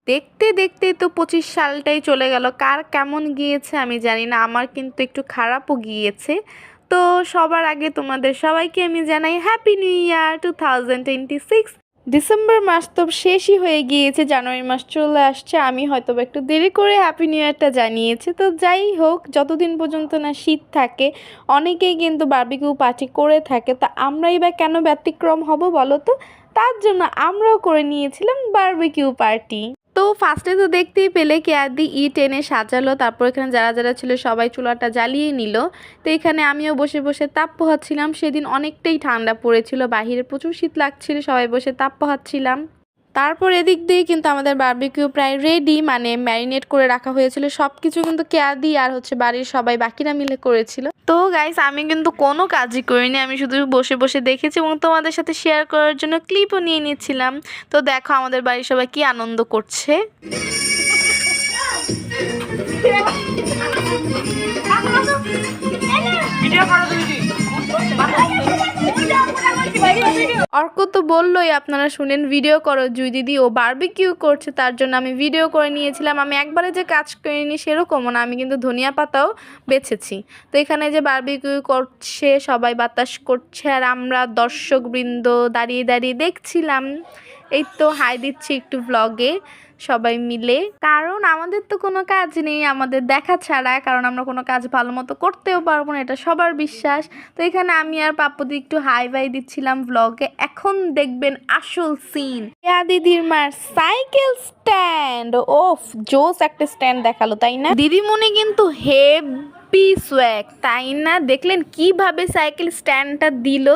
দেখতে দেখতে তো 25 সালটাই চলে গেল। কার কেমন গিয়েছে আমি জানি না, আমার কিন্তু একটু খারাপও গিয়েছে। তো সবার আগে তোমাদের সবাইকে আমি জানাই হ্যাপি নিউ ইয়ার 2026। ডিসেম্বর মাস তো শেষই হয়ে গিয়েছে, জানুয়ারি মাস চলে আসছে। আমি হয়তো একটু দেরি করে হ্যাপি নিউ ইয়ারটা জানিয়েছি। তো যাই হোক, যতদিন পর্যন্ত না শীত থাকে অনেকেই কিন্তু বারবিকিউ পার্টি করে থাকে। তো আমরাই বা কেন ব্যতিক্রম হব বলো তো? তার জন্য আমরাও করে নিয়েছিলাম বারবিকিউ পার্টি। তো ফার্স্টে তো দেখতেই পেলে কেয়াদি ইট এনে সাজালো, তারপর এখানে যারা যারা ছিল সবাই চুলাটা জ্বালিয়ে নিল। তো এখানে আমিও বসে বসে তাপ পোহাচ্ছিলাম। সেদিন অনেকটাই ঠান্ডা পড়েছিল, বাহিরে প্রচুর শীত লাগছিল, সবাই বসে তাপ পোহাচ্ছিলাম। তারপর এদিক দিয়ে কিন্তু আমাদের বারবিকিউ প্রায় রেডি, মানে ম্যারিনেট করে রাখা হয়েছিল সব কিছু, কিন্তু কেয়াদি আর বাড়ির সবাই বাকিরা মিলে করেছিল। তো গাইস, আমি কিন্তু কোনো কাজই করিনি, আমি শুধু বসে বসে দেখেছি এবং তোমাদের সাথে শেয়ার করার জন্য ক্লিপও নিয়ে নিচ্ছিলাম। তো দেখো আমাদের বাড়ির সবাই কি আনন্দ করছে। অর্ক তো বললোই আপনারা শুনেন, ভিডিও করো জুই দিদি, ও বারবিকিউ করছে তার জন্য আমি ভিডিও করে নিয়েছিলাম। আমি একবারে যে কাজ করিনি সেরকমও না, আমি কিন্তু ধনিয়া পাতাও বেছেছি। তো এখানে যে বারবিকিউ করছে, সবাই বাতাস করছে আর আমরা দর্শকবৃন্দ দাঁড়িয়ে দাঁড়িয়ে দেখছিলাম। এই তো হাই দিচ্ছি একটু ব্লগে সবাই মিলে, কারণ আমাদের তো কোনো কাজ নেই আমাদের দেখা ছাড়া, কারণ আমরা কোনো কাজ ভালো মতো করতেও পারবো না, এটা সবার বিশ্বাস। তো এখানে আমি আর পাপ্পুদি একটু হাই বাই দিচ্ছিলাম ব্লগে। এখন দেখবেন আসল সিন। ইয়া দিদির মার সাইকেল স্ট্যান্ড, ওফ জোস একটা স্ট্যান্ড দেখালো তাই না? দিদিমণি কিন্তু হেভি সোয়াগ তাই না? দেখলেন কিভাবে সাইকেল স্ট্যান্ডটা দিল।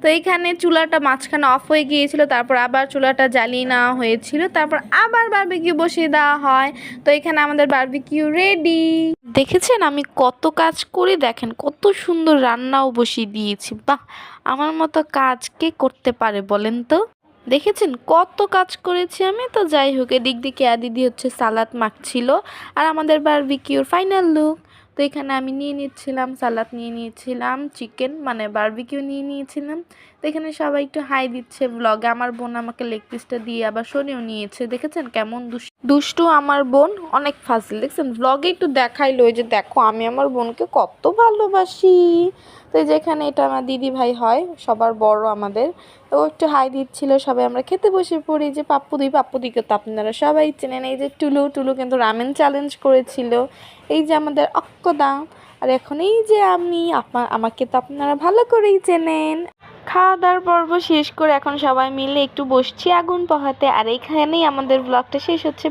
তো এখানে চুলাটা মাঝখানে অফ হয়ে গিয়েছিল, তারপর আবার চুলাটা জ্বালিয়ে নেওয়া হয়েছিল, তারপর আবার বারবিকিউ বসিয়ে দেওয়া হয়। তো এখানে আমাদের বারবিকিউ রেডি। দেখেছেন আমি কত কাজ করি, দেখেন কত সুন্দর রান্নাও বসিয়ে দিয়েছি। বাহ, আমার মতো কাজ কে করতে পারে বলেন তো? দেখেছেন কত কাজ করেছি আমি। তো যাই হোক, এদিক দিকে দিদি সালাদ মাখছিল আর আমাদের বারবিকিউর ফাইনাল লুক। তো এখানে আমি নিয়ে নিচ্ছিলাম সালাদ, নিয়ে নিয়েছিলাম চিকেন, মানে বারবিকিউ নিয়ে নিয়েছিলাম। তো এখানে সবাই একটু হাই দিচ্ছে ব্লগে। আমার বোন আমাকে লেগ পিসটা দিয়ে আবার সরিয়েও নিয়েছে। দেখেছেন কেমন দুষ্টু আমার বোন, অনেক ফাজিল। দেখছেন ব্লগে একটু দেখাইলো যে দেখো আমি আমার বোনকে কত ভালোবাসি। তো যেখানে এটা আমার দিদি ভাই হয়, সবার বড় আমাদের। ও একটু হাই দিচ্ছিল, সবাই আমরা খেতে বসে পড়ি। যে পাপ্পুদিকে তো আপনারা সবাই চেনেন। এই যে টুলু কিন্তু রামেন চ্যালেঞ্জ করেছিল। এই যে আমাদের অক্কদা, আর এখন এই যে আমি, আমাকে তো আপনারা ভালো করেই চেনেন। খাওয়া দাওয়ার পর্ব শেষ করে এখন সবাই মিলে একটু বসছি আগুন পোহাতে, আর এখানেই আমাদের ব্লগটা শেষ হচ্ছে।